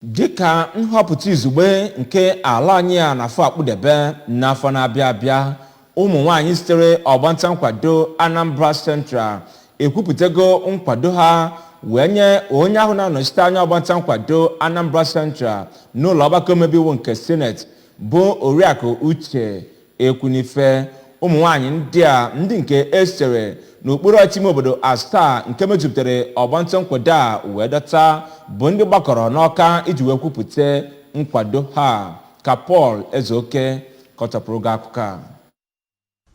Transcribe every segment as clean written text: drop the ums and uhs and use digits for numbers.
Dịka nhọpụta izugbe nke ala anyị a n'afọ akpụdebe n'afọ na-abịa abịa, Umunwanyi sitere ọgbanta nkwado Anambra Central ekwupụtago nkwado ha wee nye onye ahụ na-anọchite anya ọgbanta nkwado Anambra Central n'ụlọ ọgbakọ omebe iwu nke Senate bụ Oriakụ Uche Ekwunife. Umunwanyi ndị nke esere n'okpuru ọchịchị obodo asaa nke mejupụtara ọgbanta nkwado a wee dọta bụ ndị gbakọrọ n'ọka iji wee kwupụta nkwado ha ka Paul Ezeoke kọchapụrụ gị akụkọ a.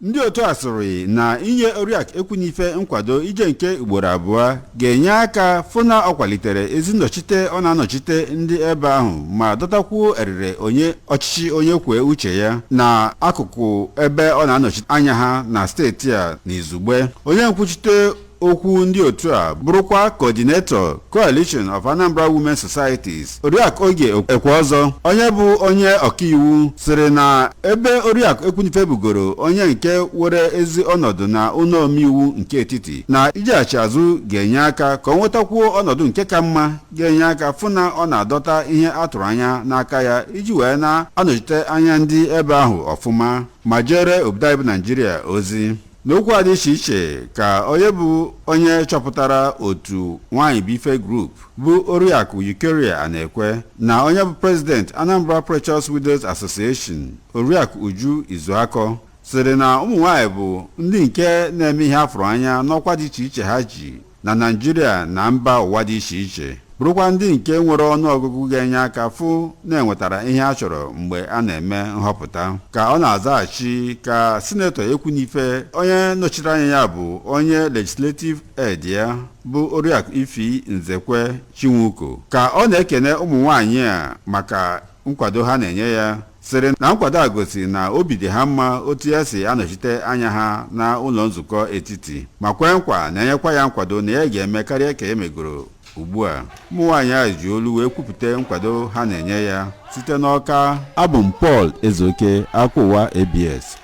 Ndị otu asịrị na inye Oriakụ Ekwunife nkwado ije nke ugboro abụọ ga-enye aka fụ na ọ kwalitere ezi nnọchite ọ na-anọchite ndị ebe ahụ ma dọtakwuo erire onye ọchịchị onye kwue uche ya na akụkụ ebe ọ na-anọchite anya ha na steeti a n'izugbe. Onye nkwuchite okwu ndị otu a bụrụkwa coordinator Coalition of Anambra Women Societies Oriakụ Oge Ekweọzọ, onye bụ onye ọkaiwu, sịrị na ebe Oriakụ Ekwunife bugoro onye nke were ezi ọnọdụ na ụlọ omeiwu nke etiti na ijeghachi azụ ga-enye aka ka ọ nwetakwuo ọnọdụ nke ka mma ga-enye aka fụ na ọ na-adọta ihe a tụrụ anya n'aka ya iji wee na-anọchite anya ndị ebe ahụ ọfụma ma jere obodo anyị bụ Naijiria ozi. N'okwu a dị iche iche ka onye bụ onye chọpụtara otu Nwanyị Bife Group bụ Oriakụ Eukeria Anekwe na onye bụ President Anambra Precious Widows Association Oriakụ Uju Izuakọ sịrị na ụmụnwaanyị bụ ndị nke na-eme ihe afụrụ anya n'ọkwa dị iche iche ha ji na Naịjirịa na mba ụwa dị iche iche, bụrụkwa ndị nke nwere ọnụọgụgụ ga-enye aka fụ na-enwetara ihe a chọrọ mgbe a na-eme nhọpụta. Ka ọ na-azaghachi ka Sinato Ekwunife, onye nọchiri anya ya bụ onye legislative aid ya bụ Oriakụ Ifi Nzekwe Chinwuko, ka ọ na-ekene ụmụnwaanyị a maka nkwado ha na-enye ya, sịrị na nkwado a gosiri na obi dị ha mma otu ya si anọchite anya ha na ụlọ nzukọ etiti ma kwee nkwa na-enyekwa ya nkwado na ya ga-eme karịa ka emegoro ugbu a. Ụmụnwaanyị a ji olu wee kwupụta nkwado ha na-enye ya site n'Ọka. Abụ m Paul Ezeoke, Akwa Ụwa ABS.